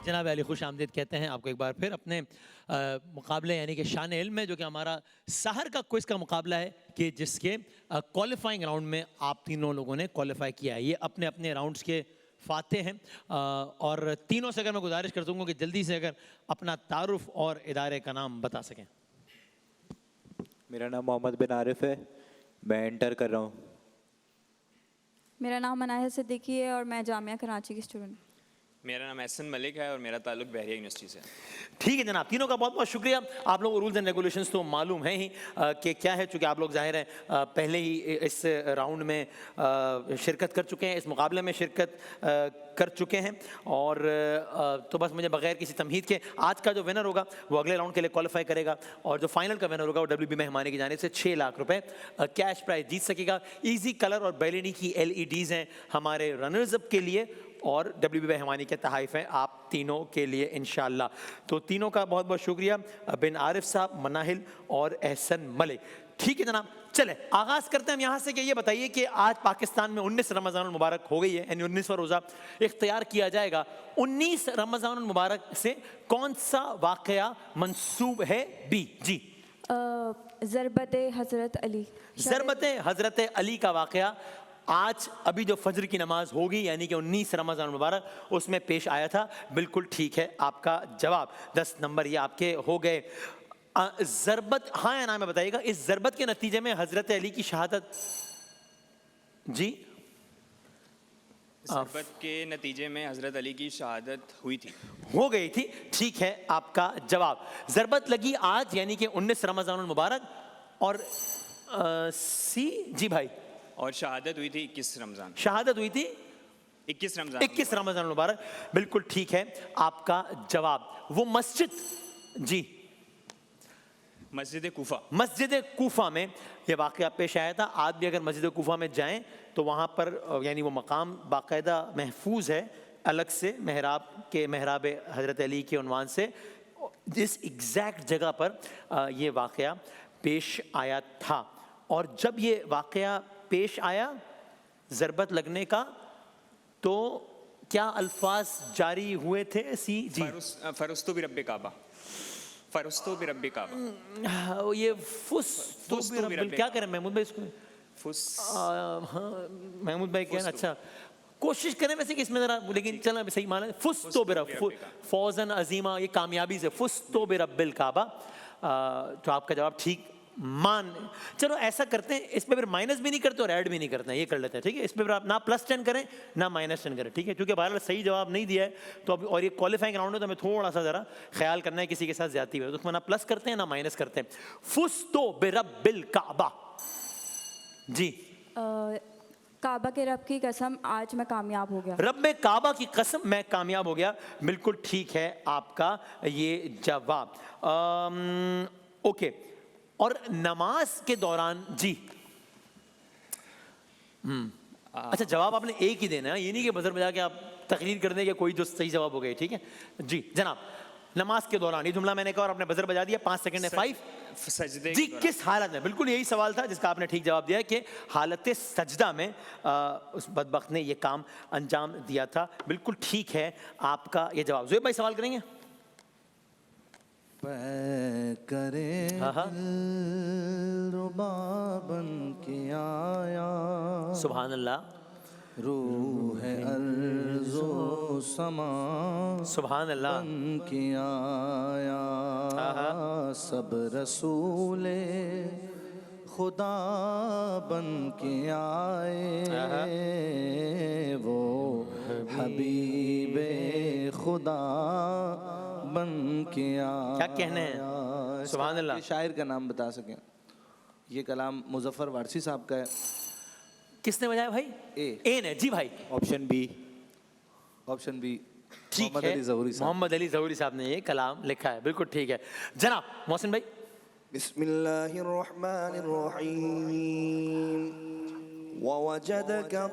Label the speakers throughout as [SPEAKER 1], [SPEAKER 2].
[SPEAKER 1] जनाब अली खुश आमदीद कहते हैं आपको एक बार फिर अपने मुकाबले यानी कि शान इल्म में, जो कि हमारा सहर का क्विज़ का मुकाबला है कि जिसके क्वालिफाइंग राउंड में आप तीनों लोगों ने क्वालिफाई किया है। ये अपने अपने राउंड्स के फाते हैं और तीनों से अगर मैं गुजारिश कर दूंगा कि जल्दी से अगर अपना तारुफ और इदारे का नाम बता सकें।
[SPEAKER 2] मेरा नाम मोहम्मद बिन आरिफ है, मैं इंटर कर रहा हूँ।
[SPEAKER 3] मेरा नाम अनाया सिद्दीकी है और मैं जामिया कराची की स्टूडेंट।
[SPEAKER 4] मेरा नाम एहसन मलिक है और मेरा ताल्लुक बहरिया यूनिवर्सिटी से।
[SPEAKER 1] ठीक है जनाब, तीनों का बहुत बहुत शुक्रिया। आप लोगों को रूल्स एंड रेगुलेशंस तो मालूम है ही कि क्या है, चूँकि आप लोग जाहिर है पहले ही इस राउंड में शिरकत कर चुके हैं, इस मुकाबले में शिरकत कर चुके हैं। और तो बस मुझे बगैर किसी तमहीद के आज का जो विनर होगा वो अगले राउंड के लिए क्वालिफाई करेगा और जो फाइनल का विनर होगा वो WB मेहमानी की जानिब से 6 लाख रुपए कैश प्राइज जीत सकेगा। इजी कलर और बेलिनी की LEDs हैं हमारे रनर्स अप के लिए और WB मेहमानी के तहाइफ हैं आप तीनों के लिए इंशाल्लाह। तो तीनों का बहुत बहुत शुक्रिया, बिन आरिफ साहब, मनाहिल और एहसन मलिक। ठीक है जनाब, चले आगाज़ करते हैं हम यहाँ से कि ये बताइए कि आज पाकिस्तान में 19 रमज़ानुल मुबारक हो गई है, यानी 19वां रोज़ा इख्तियार किया जाएगा। 19 रमज़ानुल मुबारक से कौन सा वाक़या मंसूब है? बी जी,
[SPEAKER 3] ज़रबत हज़रत अली।
[SPEAKER 1] ज़रबत हज़रत अली का वाक़या आज अभी जो फजर की नमाज होगी यानी कि 19 रमज़ान मुबारक उसमें पेश आया था। बिल्कुल ठीक है आपका जवाब, 10 नंबर ये आपके हो गए। ज़रबत, हाँ या ना में बताइएगा, इस ज़रबत के नतीजे में हज़रत अली की शहादत जी,
[SPEAKER 4] ज़रबत के नतीजे में हज़रत अली की शहादत हुई थी,
[SPEAKER 1] हो गई थी। ठीक है आपका जवाब, ज़रबत लगी आज यानी कि 19 रमज़ानुल मुबारक। और सी जी भाई,
[SPEAKER 4] और शहादत हुई थी 21 रमज़ान।
[SPEAKER 1] शहादत हुई थी
[SPEAKER 4] 21 रमज़ान
[SPEAKER 1] 21 रमज़ान मुबारक। बिल्कुल ठीक है आपका जवाब। वो मस्जिद जी,
[SPEAKER 4] मस्जिद कूफा।
[SPEAKER 1] मस्जिद कूफा में ये वाक़या पेश आया था। आज भी अगर मस्जिद कूफा में जाएं तो वहाँ पर यानी वो मकाम बाकायदा महफूज है अलग से महराब हज़रत अली के उन्वान से, जिस एग्जैक्ट जगह पर ये वाक़या पेश आया था। और जब ये वाक़या पेश आया ज़रबत लगने का, तो क्या अल्फाज जारी हुए थे? सी जी,
[SPEAKER 4] फरुस्तु भी रब्बे काबा, फरुस्तु भी रब्बे काबा।
[SPEAKER 1] ये फुस्तु भी रब्बिल, क्या करें महमूद भाई इसको?
[SPEAKER 4] हाँ,
[SPEAKER 1] महमूद भाई क्या, अच्छा कोशिश करें वैसे कि इसमें जरा, लेकिन चलो सही माना, फुस्तो बिरब, फौजन अजीमा, ये कामयाबी से फुस्तो बिरब्बिल काबा। तो आपका जवाब ठीक मान। चलो ऐसा करते हैं, इस पे फिर माइनस भी नहीं करते और ऐड भी नहीं करते हैं, ये कर लेते हैं। ठीक है, इस पे फिर आप ना +10 करें ना -10 करें। ठीक है, क्योंकि बहरहाल सही जवाब नहीं दिया है तो अब, और ये क्वालिफाइंग राउंड है तो हमें थोड़ा सा जरा ख्याल करना है किसी के साथ ज्यादती हुई तो उसमें ना प्लस करते हैं ना माइनस करते हैं। फुस्तो बिरब्बिल काबा जी,
[SPEAKER 3] काबा के रब की कसम आज मैं कामयाब हो गया।
[SPEAKER 1] रब्बे काबा की कसम मैं कामयाब हो गया। बिल्कुल ठीक है आपका ये जवाब। ओके, और नमाज के दौरान जी, अच्छा जवाब आपने एक ही देना है, ये नहीं कि बजर बजा के आप तकरीर कर दें कि कोई जो सही जवाब हो गए। ठीक है जी जनाब, नमाज के दौरान, ये जुमला मैंने कहा और आपने बजर बजा दिया, 5 सेकंड है। 5
[SPEAKER 4] सजदे
[SPEAKER 1] जी, किस हालत में? बिल्कुल यही सवाल था जिसका आपने ठीक जवाब दिया कि हालत सजदा में उस बदबख्त ने ये काम अंजाम दिया था। बिल्कुल ठीक है आपका ये जवाब। ज़ुहैब भाई सवाल करेंगे?
[SPEAKER 5] करे रुबा बन के आया,
[SPEAKER 1] सुभान अल्लाह,
[SPEAKER 5] रूह अर्ज़ो समा
[SPEAKER 1] सुभान अल्लाह,
[SPEAKER 5] बन के आया, सब रसूले खुदा बन के आए, वो हबीबे खुदा बन के आया।
[SPEAKER 1] क्या कहने हैं? सुभान अल्लाह।
[SPEAKER 5] शायर का नाम बता सकें? ये कलाम मुज़फ़्फ़र वारसी साहब का है।
[SPEAKER 1] किसने बजाया भाई? ए ने जी भाई।
[SPEAKER 5] ऑप्शन बी
[SPEAKER 1] ठीक है, मोहम्मद अली ज़हूरी साहब ने ये कलाम लिखा है। बिल्कुल ठीक है जनाब। मोहसिन भाई,
[SPEAKER 6] बिस्मिल्लाहिर्रहमानिर्रहीम, ववजदक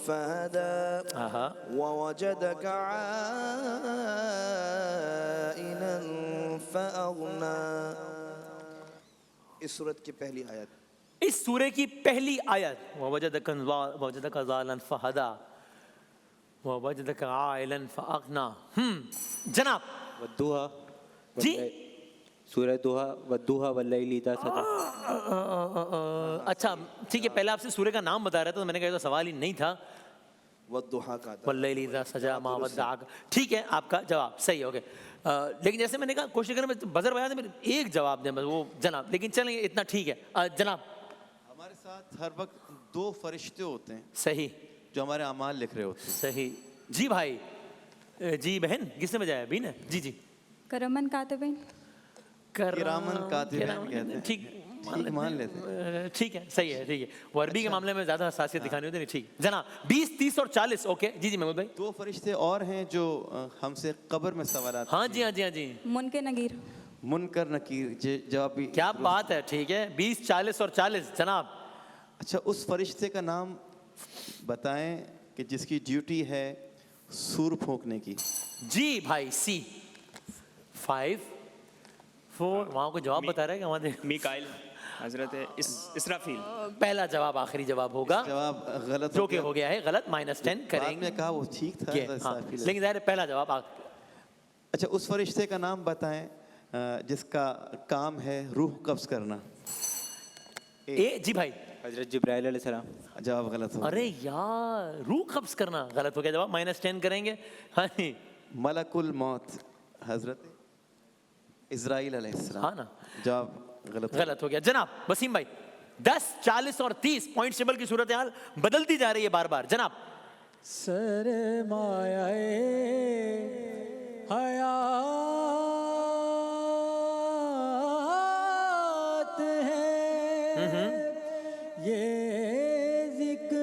[SPEAKER 6] फहदा, ववजदक आइलन फअगना। इस सूरत की पहली आयत,
[SPEAKER 1] इस सूरे की पहली आयत वजदक ज़ालन फहदा, ववजदक आइलन फअगना। जनाब
[SPEAKER 2] वद्दुहा
[SPEAKER 1] जी।
[SPEAKER 2] सूरह दुहा वद्दुहा वल्लैली इज़ा सजा।
[SPEAKER 1] अच्छा ठीक है, पहले आपसे सूर्य का नाम बता रहे थे तो मैंने कहा तो सवाल ही नहीं था।
[SPEAKER 6] वद्दुहा का था।
[SPEAKER 1] वल्लैली इज़ा सजा मा वद्दअक, ठीक है आपका जवाब सही हो गया। लेकिन जैसे मैंने कहा कोशिश करें बजर बजा मेरे एक जवाब दें बस वो जनाब, लेकिन चलें इतना ठीक है। जनाब
[SPEAKER 7] हमारे साथ हर वक्त दो फरिश्ते होते हैं
[SPEAKER 1] सही
[SPEAKER 7] जो हमारे अमाल लिख रहे होते हैं।
[SPEAKER 1] सही जी भाई। जी बहन किसने बजाया? भी ना जी जी।
[SPEAKER 3] करमन कातिबिन।
[SPEAKER 7] किरामन कातिबिन कहते हैं।
[SPEAKER 1] ठीक
[SPEAKER 7] मान लेते हैं।
[SPEAKER 1] ठीक है सही है ठीक है। वो अरबी के मामले में ज्यादा हसासियत दिखानी होती है। ठीक जनाब 20, 30 और 40। ओके जी जी महमूद भाई।
[SPEAKER 7] दो फरिश्ते और हैं जो हमसे कब्र में सवाल
[SPEAKER 1] हाँ जी हाँ जी हाँ जी।
[SPEAKER 3] मुनके नगीर।
[SPEAKER 7] मुनकर नकीर जवाब भी।
[SPEAKER 1] क्या बात है, ठीक है 20, 40 और 40 जनाब।
[SPEAKER 7] अच्छा उस फरिश्ते का नाम बताएं कि जिसकी ड्यूटी है सूर फूंकने की।
[SPEAKER 1] जी भाई सी 5, 4 वहाँ को जवाब बता रहे हैं हमारे।
[SPEAKER 4] मिकाइल, हजरत इसराफील।
[SPEAKER 1] पहला जवाब आखिरी जवाब होगा
[SPEAKER 7] जवाब गलत
[SPEAKER 1] जो कि हो गया है गलत, -10
[SPEAKER 7] बाद
[SPEAKER 1] करेंगे।
[SPEAKER 7] में कहा वो ठीक था।
[SPEAKER 1] ये, हाँ, लेकिन ज़ाहिर है पहला जवाब
[SPEAKER 7] अच्छा उस फरिश्ते का नाम बताएं जिसका काम है रूह कब्ज करना।
[SPEAKER 1] ए जी भाई।
[SPEAKER 2] हज़रत जिब्राइल अलैहिस्सलाम।
[SPEAKER 7] जवाब गलत हो।
[SPEAKER 1] अरे यार रूह कब्ज करना गलत हो गया जवाब, -10 करेंगे। हाँ जी
[SPEAKER 7] मलकुल मौत हजरत इज़राइल अलैहिस्सलाम।
[SPEAKER 1] हाँ ना,
[SPEAKER 7] जवाब
[SPEAKER 1] गलत हो गया जनाब। वसीम भाई 10, 40 और 30 पॉइंट टेबल की सूरत हाल बदलती जा रही है बार बार जनाब।
[SPEAKER 8] सरमाए हयात है ये ज़िक्र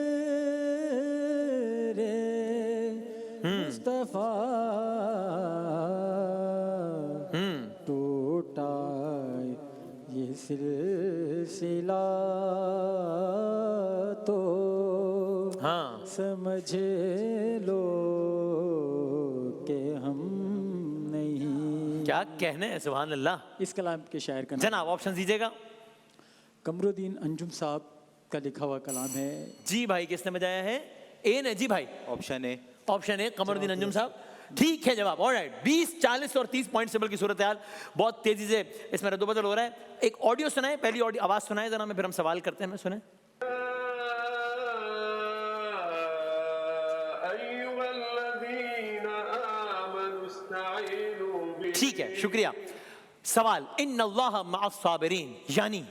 [SPEAKER 8] मुस्तफ़ा टूटा ये सिलसिला तो
[SPEAKER 1] हाँ
[SPEAKER 8] समझ लो कि हम नहीं।
[SPEAKER 1] क्या कहने हैं, सुभान अल्लाह।
[SPEAKER 8] इस कलाम के शायर का नाम
[SPEAKER 1] जनाब ऑप्शन दीजिएगा।
[SPEAKER 8] कमरुद्दीन अंजुम साहब का लिखा हुआ कलाम है।
[SPEAKER 1] जी भाई किसने बजाया है? ए ने जी भाई।
[SPEAKER 2] Option A.
[SPEAKER 1] Option A Kamruddin Anjum साहब, ठीक है जवाब। ऑलराइट 20, 40 और 30 पॉइंट टेबल की सूरत हाल बहुत तेजी से इसमें रद्दोबदल हो रहा है। एक ऑडियो सुनाए, पहली ऑडियो आवाज सुनाए जरा, में फिर हम सवाल करते हैं। मैं सुने। ठीक है शुक्रिया। सवाल इन्नल्लाह मअस-साबिरीन यानी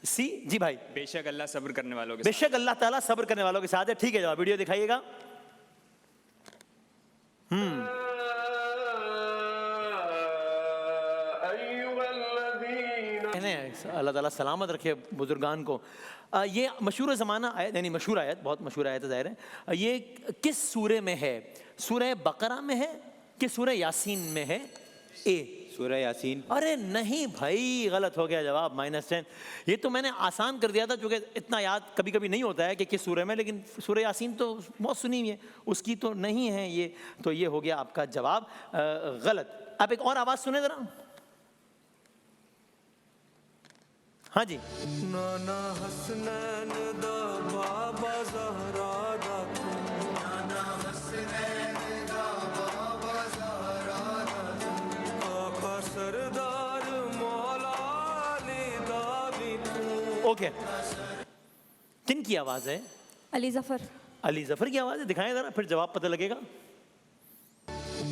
[SPEAKER 1] सी जी भाई।
[SPEAKER 4] बेशक अल्लाह सब्र करने वालों के
[SPEAKER 1] बेशक अल्लाह ताला सब्र करने वालों के साथ है। ठीक है जवाब, वीडियो दिखाइएगा। अल्लाह ताला सलामत रखे बुजुर्गान को। ये मशहूर ज़माना आयत, यानी मशहूर आयत, बहुत मशहूर आयत है ज़ाहिर है। ये किस सूरे में है? सूरह बकरा में है कि सूरह यासीन में है? ए
[SPEAKER 2] सूरह यासीन।
[SPEAKER 1] अरे नहीं भाई गलत हो गया जवाब, -10। ये तो मैंने आसान कर दिया था क्योंकि इतना याद कभी कभी नहीं होता है कि किस सूरह में, लेकिन सूरह यासीन तो बहुत सुनी हुई है, उसकी तो नहीं है ये। तो ये हो गया आपका जवाब गलत। आप एक और आवाज़ सुने ज़रा। हाँ जी।
[SPEAKER 6] नाना हसनैन दा बाबा ज़हरा दा तू, नाना हसनैन दा बाबा ज़हरा दा तू, आका सरदार मौला अली दा भी तू।
[SPEAKER 1] ओके किन की आवाज़ है?
[SPEAKER 3] अली ज़फ़र।
[SPEAKER 1] अली ज़फ़र की आवाज़ है, दिखाएं ज़रा फिर जवाब पता लगेगा।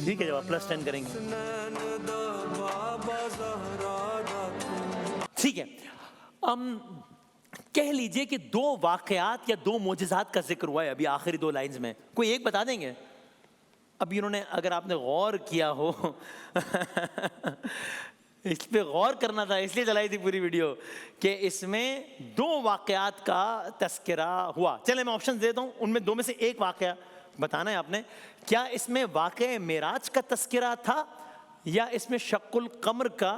[SPEAKER 1] ठीक है जवाब +10 करेंगे।
[SPEAKER 6] हसनैन दा बाबा ज़हरा दा तू।
[SPEAKER 1] ठीक है कह लीजिए कि दो वाकयात या दो मोजिज़ात का जिक्र हुआ है अभी आखिरी 2 लाइंस में, कोई एक बता देंगे? अभी उन्होंने, अगर आपने गौर किया हो इस पे गौर करना था इसलिए चलाई थी पूरी वीडियो कि इसमें 2 वाकयात का तस्करा हुआ। चले मैं ऑप्शन देता हूँ, उनमें 2 में से एक वाकया बताना है आपने। क्या इसमें वाक़या मेराज का तस्करा था या इसमें शक्कुल कमर का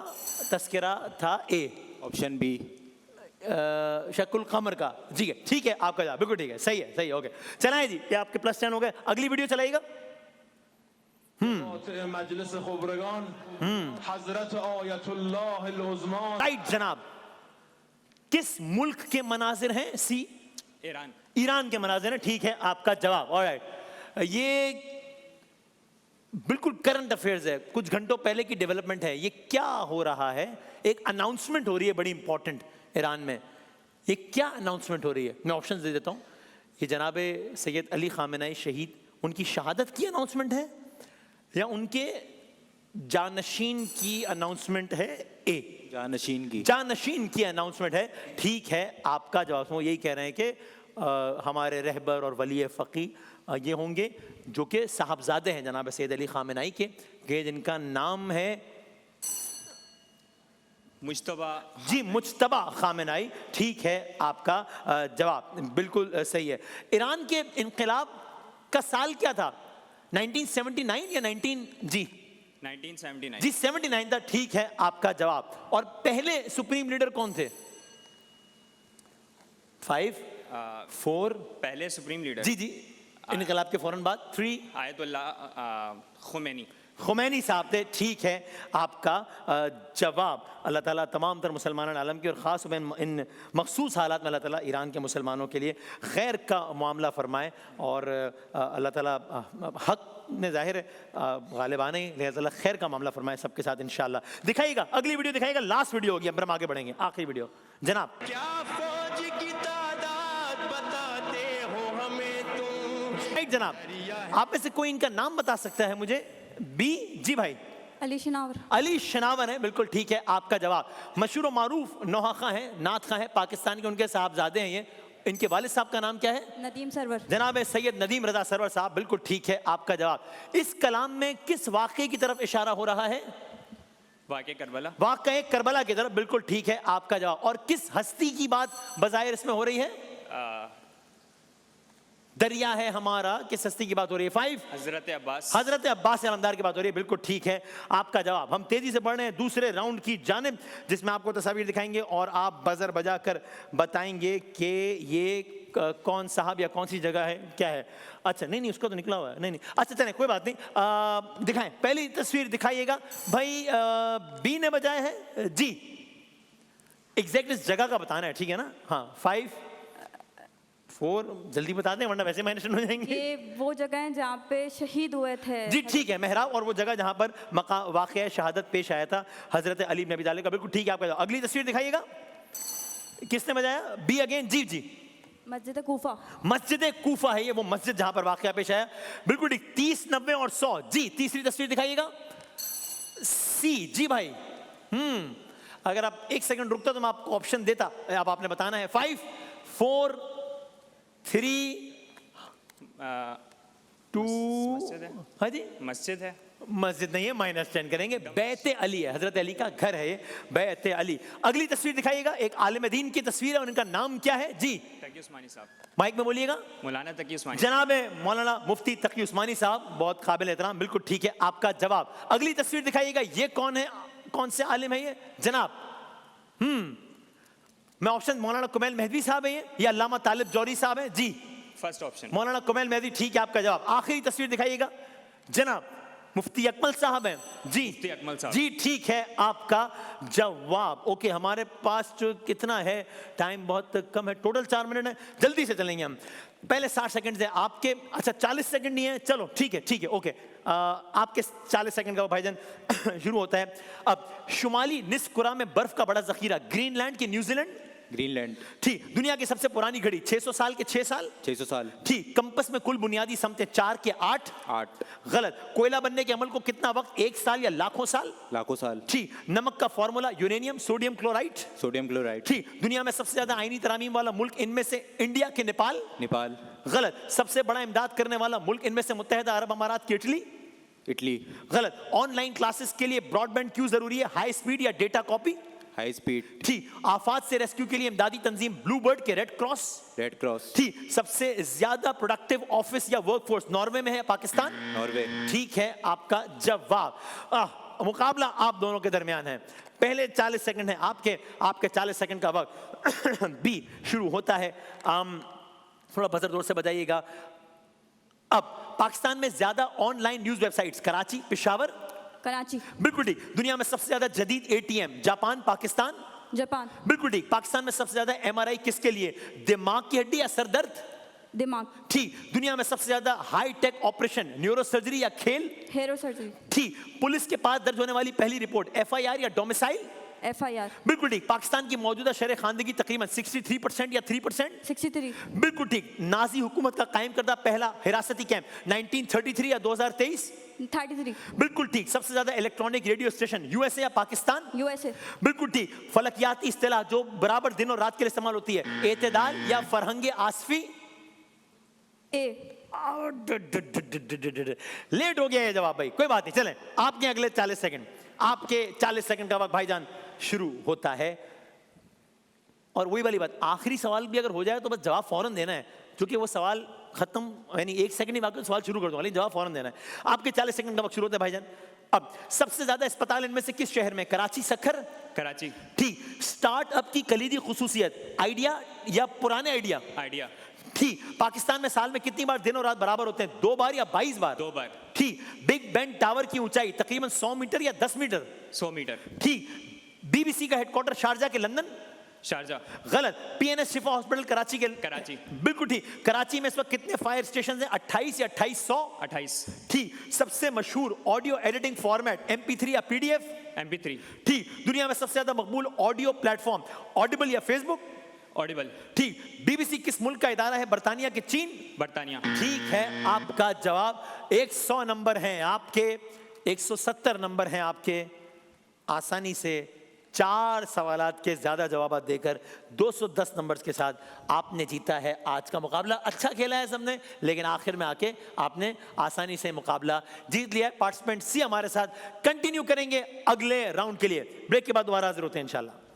[SPEAKER 1] तस्करा था? ए
[SPEAKER 2] ऑप्शन बी
[SPEAKER 1] शक्कुल कमर का। जी है ठीक है आपका जवाब बिल्कुल ठीक है, सही है, सही हो गया। चलाएं जी, ये आपके +10 हो गए। अगली वीडियो चलाइएगा।
[SPEAKER 9] मजलिस खुबरगान हजरत आयतुल्लाह अल-उज़्मा।
[SPEAKER 1] राइट जनाब। किस मुल्क के मनाजिर हैं? सी
[SPEAKER 4] ईरान।
[SPEAKER 1] ईरान के मनाजिर हैं, ठीक है आपका जवाब। ऑलराइट ये बिल्कुल करंट अफेयर्स है, कुछ घंटों पहले की डेवलपमेंट है। ये क्या हो रहा है? एक अनाउंसमेंट हो रही है बड़ी इंपॉर्टेंट ईरान में। ये क्या अनाउंसमेंट हो रही है? मैं ऑप्शन दे देता हूँ। ये जनाब सैयद अली खामेनेई शहीद, उनकी शहादत की अनाउंसमेंट है या उनके जानशीन की अनाउंसमेंट है? ए, जानशीन की अनाउंसमेंट है। ठीक है, आपका जवाब। वो यही कह रहे हैं कि हमारे रहबर और वली फ़क़ी ये होंगे जो कि साहबजादे हैं जनाब सैयद अली खामेनेई के जिनका नाम है
[SPEAKER 4] मुज्तबा।
[SPEAKER 1] जी, मुज्तबा खामेनेई। ठीक है, आपका जवाब बिल्कुल सही है। ईरान के इनकलाब का साल क्या था? 1979 या
[SPEAKER 4] 1979
[SPEAKER 1] जी 79 था। ठीक है, आपका जवाब। और पहले सुप्रीम लीडर कौन थे? 5 4
[SPEAKER 4] पहले सुप्रीम लीडर
[SPEAKER 1] जी इनकलाब के फौरन बाद 3
[SPEAKER 4] आयतुल्लाह
[SPEAKER 1] खुमैनी साहब थे। ठीक है, आपका जवाब। अल्लाह ताला तमाम तर मुसलमान आलम की और ख़ास इन मखसूस हालात में अल्लाह ताला ईरान के मुसलमानों के लिए खैर का मामला फरमाए और अल्लाह ताला हक में ज़ाहिर है गालिबान ही, अल्लाह ताला खैर का मामला फरमाए सबके साथ इंशाअल्लाह। दिखाइएगा, अगली वीडियो दिखाइएगा, लास्ट वीडियो होगी, अब हम आगे बढ़ेंगे। आखिरी वीडियो जनाब।
[SPEAKER 6] क्या फौज की तादाद बताते हो हमें तुम।
[SPEAKER 1] राइट जनाब, आप में से कोई इनका नाम बता सकता है मुझे? बी जी भाई।
[SPEAKER 3] अली शनावर।
[SPEAKER 1] अली शनावर है, बिल्कुल ठीक है, आपका जवाब। मशहूर मारूफ नौहा है, नात खां है, पाकिस्तान के उनके साहबजादे हैं ये। इनके वालिद साहब का नाम क्या है?
[SPEAKER 3] नदीम सरवर।
[SPEAKER 1] जनाब सैयद नदीम रजा सरवर साहब, बिल्कुल ठीक है, आपका जवाब। इस कलाम में किस वाक़े की तरफ इशारा हो रहा है?
[SPEAKER 4] वाक़े करबला।
[SPEAKER 1] वाक़े करबला की तरफ, बिल्कुल ठीक है, आपका जवाब। और किस हस्ती की बात बज़ाहिर इसमें हो रही है? दरिया है हमारा, किस हस्ती की बात हो रही है? 5
[SPEAKER 4] हजरत अब्बास।
[SPEAKER 1] हजरत अब्बास अलमदार की बात हो रही है, बिल्कुल ठीक है, आपका जवाब। हम तेजी से बढ़ रहे हैं दूसरे राउंड की जानिब, जिसमें आपको तस्वीर दिखाएंगे और आप बजर बजाकर बताएंगे कि ये कौन साहब या कौन सी जगह है, क्या है। अच्छा नहीं उसका तो निकला हुआ है, नहीं अच्छा चलें कोई बात नहीं। दिखाएं, पहली तस्वीर दिखाइएगा भाई। बी ने बजाया है जी, एग्जैक्ट इस जगह का बताना है, ठीक है ना? हाँ 5 4 जल्दी बता दें वरना वैसे माइनस हो जाएंगे।
[SPEAKER 3] ये वो जगह है जहाँ पे शहीद हुए थे।
[SPEAKER 1] जी ठीक है, मेहराब और वो जगह जहाँ पर वाक़या शहादत पेश आया था हजरत अली इब्न अबी तालिब का, बिल्कुल ठीक है, आपका। अगली तस्वीर दिखाइएगा, किसने बजाया? बी अगेन जी
[SPEAKER 3] मस्जिद कूफा।
[SPEAKER 1] मस्जिद कूफा है ये वो मस्जिद जहाँ पर वाक़या पेश आया, बिल्कुल ठीक। 30 90 और 100 जी। तीसरी तस्वीर दिखाइएगा, सी जी भाई। अगर आप 1 सेकंड रुकता तो मैं आपको ऑप्शन देता, अब आपने बताना है। 5 4 3 2
[SPEAKER 4] मस्जिद है।
[SPEAKER 1] हाँ जी,
[SPEAKER 4] मस्जिद है।
[SPEAKER 1] मस्जिद नहीं है, -10 करेंगे। बैत अली है, हजरत अली का घर है ये, बैत अली। अगली तस्वीर दिखाइएगा, एक आलिम दीन की तस्वीर है और उनका नाम क्या है? जी
[SPEAKER 4] तकी उस्मानी साहब।
[SPEAKER 1] माइक में बोलिएगा।
[SPEAKER 4] मौलाना तकी उस्मानी।
[SPEAKER 1] जनाब मौलाना मुफ्ती तकी उस्मानी साहब, बहुत काबिल एहतराम, बिल्कुल ठीक है, आपका जवाब। अगली तस्वीर दिखाइएगा, ये कौन है, कौन से आलिम है ये जनाब? मैं ऑप्शन, मौलाना कुमैल मेहदी साहब है ये या अल्लामा तालिब जौहरी साहब है? जी
[SPEAKER 4] फर्स्ट ऑप्शन
[SPEAKER 1] मौलाना कुमैल मेहदी, ठीक है, आपका जवाब। आखिरी तस्वीर दिखाइएगा जनाब, मुफ्ती अकमल साहब हैं जी।
[SPEAKER 4] मुफ्ती अकमल साहब।
[SPEAKER 1] जी ठीक है, आपका जवाब। ओके, हमारे पास जो कितना है, टाइम बहुत कम है, टोटल 4 मिनट है, जल्दी से चलेंगे हम। पहले 60 सेकंड है आपके। अच्छा 40 सेकंड नहीं है, चलो ठीक है ओके। आपके 40 सेकंड का भाईजान शुरू होता है अब। शुमाली निस्फ कुरा में बर्फ का बड़ा जखीरा, ग्रीनलैंड की न्यूजीलैंड?
[SPEAKER 2] ग्रीनलैंड।
[SPEAKER 1] ठीक। दुनिया की सबसे पुरानी घड़ी 600 साल के 6 साल?
[SPEAKER 2] 600 साल।
[SPEAKER 1] ठीक। कंपस में कुल बुनियादी समतें 4 के 8?
[SPEAKER 2] 8।
[SPEAKER 1] गलत। कोयला बनने के अमल को कितना वक्त, 1 साल या लाखों साल?
[SPEAKER 2] लाखों साल।
[SPEAKER 1] ठीक। नमक का formula uranium sodium chloride?
[SPEAKER 2] Sodium chloride.
[SPEAKER 1] ठीक। दुनिया में सबसे ज्यादा आईनी तरामीम वाला मुल्क इनमें से इंडिया के नेपाल?
[SPEAKER 2] नेपाल।
[SPEAKER 1] गलत। सबसे बड़ा इमदाद करने वाला मुल्क इनमें से मुत्तहिदा अरब अमारात की इटली?
[SPEAKER 2] इटली।
[SPEAKER 1] गलत। ऑनलाइन क्लासेस के लिए ब्रॉडबैंड क्यों जरूरी है, हाई स्पीड या डेटा कॉपी?
[SPEAKER 2] High speed.
[SPEAKER 1] ठीक। आफात से रेस्क्यू के लिए इमदादी तंजीम ब्लू बर्ड के रेड क्रॉस?
[SPEAKER 2] Red cross.
[SPEAKER 1] ठीक। सबसे ज्यादा प्रोडक्टिव ऑफिस या वर्कफोर्स नॉर्वे में है या पाकिस्तान?
[SPEAKER 2] नॉर्वे।
[SPEAKER 1] ठीक है, आपका जवाब। मुकाबला आप दोनों के दरमियान है। पहले 40 सेकंड है आपके 40 सेकंड का वक्त बी शुरू होता है। थोड़ा बजर जोर से बजाइएगा। अब पाकिस्तान में ज्यादा online news websites, Karachi, Peshawar?
[SPEAKER 3] Karachi.
[SPEAKER 1] बिल्कुल ठीक। दुनिया में सबसे ज्यादा जदीद ATM, जापान, पाकिस्तान?
[SPEAKER 3] जापान।
[SPEAKER 1] बिल्कुल ठीक। पाकिस्तान में सबसे ज्यादा MRI किसके लिए, दिमाग की हड्डी या सर दर्द?
[SPEAKER 3] दिमाग,
[SPEAKER 1] ठीक। दुनिया में सबसे ज्यादा high tech operation neuro surgery या खेल,
[SPEAKER 3] हेरो सर्जरी,
[SPEAKER 1] ठीक। पुलिस के पास दर्ज होने वाली पहली रिपोर्ट FIR या डोमिसाइल,
[SPEAKER 3] FIR,
[SPEAKER 1] बिल्कुल ठीक। पाकिस्तान की मौजूदा शरह खानदगी तकरीबन 63% या 3%,
[SPEAKER 3] 63,
[SPEAKER 1] बिल्कुल ठीक। नाजी हुकूमत का कायम करदा पहला हिरासती कैंप 1933 या 2023,
[SPEAKER 3] 33,
[SPEAKER 1] बिल्कुल ठीक। सबसे ज्यादा इलेक्ट्रॉनिक रेडियो स्टेशन USA या पाकिस्तान,
[SPEAKER 3] USA,
[SPEAKER 1] बिल्कुल ठीक। फलकियाती इस्तिलाह जो बराबर दिन और रात के लिए इस्तेमाल होती है, एतदाल या फरहंग आसफी,
[SPEAKER 3] A,
[SPEAKER 1] लेट हो गया है जवाब भाई, कोई बात नहीं। चलें, आपके अगले 40 सेकंड, आपके 40 सेकंड का वक्त भाईजान शुरू होता है। और वही वाली बात, आखिरी सवाल भी अगर हो जाए तो बस जवाब फौरन देना है, क्योंकि वो सवाल खत्म, यानी 1 सेकंड ही बाकी, सवाल शुरू कर दूंगा, लेकिन जवाब फौरन देना है। आपके 40 सेकंड का वक्त शुरू होता है भाईजान। अब सबसे ज्यादा अस्पताल इनमें से किस शहर में? कराची, सखर,
[SPEAKER 4] कराची,
[SPEAKER 1] ठीक। स्टार्टअप की कलीदी खुसूसियत, आइडिया या पुराने आइडिया,
[SPEAKER 4] आइडिया,
[SPEAKER 1] ठीक। पाकिस्तान में साल में कितनी बार दिन और रात बराबर होते हैं? 2 बार या 22 बार?
[SPEAKER 4] 2 बार,
[SPEAKER 1] ठीक। बिग बेन टावर की ऊंचाई तकरीबन 100 मीटर या 10 मीटर?
[SPEAKER 4] 100 मीटर,
[SPEAKER 1] ठीक। BBC का हेडक्वार्टर शारजा के लंदन?
[SPEAKER 4] शारजा,
[SPEAKER 1] गलत। PNS शिफा हॉस्पिटल कराची के?
[SPEAKER 4] कराची,
[SPEAKER 1] बिल्कुल ठीक। कराची में इस वक्त कितने फायर स्टेशन हैं? 28 या 2800?
[SPEAKER 4] 28,
[SPEAKER 1] ठीक। सबसे मशहूर ऑडियो एडिटिंग फॉर्मेट MP3 या PDF?
[SPEAKER 4] MP3,
[SPEAKER 1] ठीक। दुनिया में सबसे ज्यादा मकबूल ऑडियो प्लेटफॉर्म ऑडिबल या फेसबुक?
[SPEAKER 4] ऑडिबल,
[SPEAKER 1] ठीक। BBC किस मुल्क का इदारा है? बर्तानिया के चीन?
[SPEAKER 4] बर्तानिया,
[SPEAKER 1] ठीक है आपका जवाब। 100 नंबर हैं आपके, 170 नंबर हैं आपके। आसानी से 4 सवालात के ज्यादा जवाब देकर 210 नंबर्स के साथ आपने जीता है आज का मुकाबला। अच्छा खेला है सबने, लेकिन आखिर में आके आपने आसानी से मुकाबला जीत लिया है। पार्टिसिपेंट C हमारे साथ कंटिन्यू करेंगे अगले राउंड के लिए। ब्रेक के बाद दोबारा हाजिर होते हैं इंशाल्लाह।